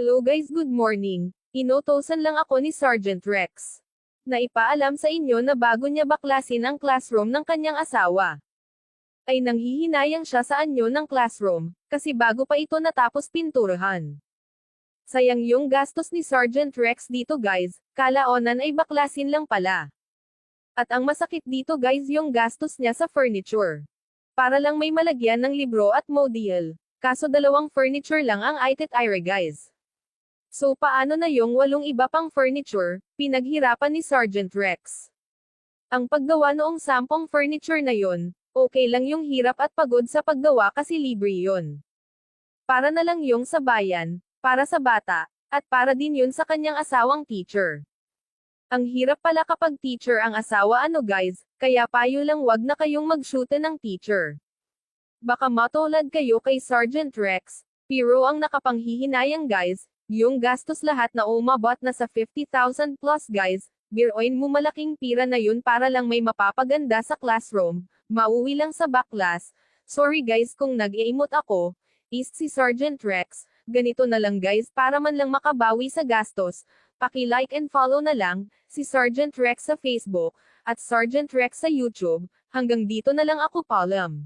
Hello guys, good morning. Inutosan lang ako ni Sergeant Rex. Naipaalam sa inyo na bago niya baklasin ang classroom ng kanyang asawa, ay nanghihinayang siya sa anyo ng classroom, kasi bago pa ito natapos pinturahan. Sayang yung gastos ni Sergeant Rex dito guys, kalaonan ay baklasin lang pala. At ang masakit dito guys yung gastos niya sa furniture. Para lang may malagyan ng libro at module. Kaso dalawang furniture lang ang ititire guys. So paano na yung 8 iba pang furniture, pinaghirapan ni Sergeant Rex. Ang paggawa noong 10 furniture na yon, okay lang yung hirap at pagod sa paggawa kasi libre yon. Para na lang yung sa bayan, para sa bata, at para din yun sa kanyang asawang teacher. Ang hirap pala kapag teacher ang asawa guys, kaya payo lang wag na kayong mag-shoota ng teacher. Baka matulad kayo kay Sergeant Rex, pero ang nakapanghihinayang guys, yung gastos lahat na umabot na sa 50,000 plus guys, biruin mo malaking pira na yun para lang may mapapaganda sa classroom, mauwi lang sa backclass. Sorry guys kung nag-iimot ako, is si Sergeant Rex, ganito na lang guys para man lang makabawi sa gastos, paki-like and follow na lang, si Sergeant Rex sa Facebook, at Sergeant Rex sa YouTube, hanggang dito na lang ako paalam.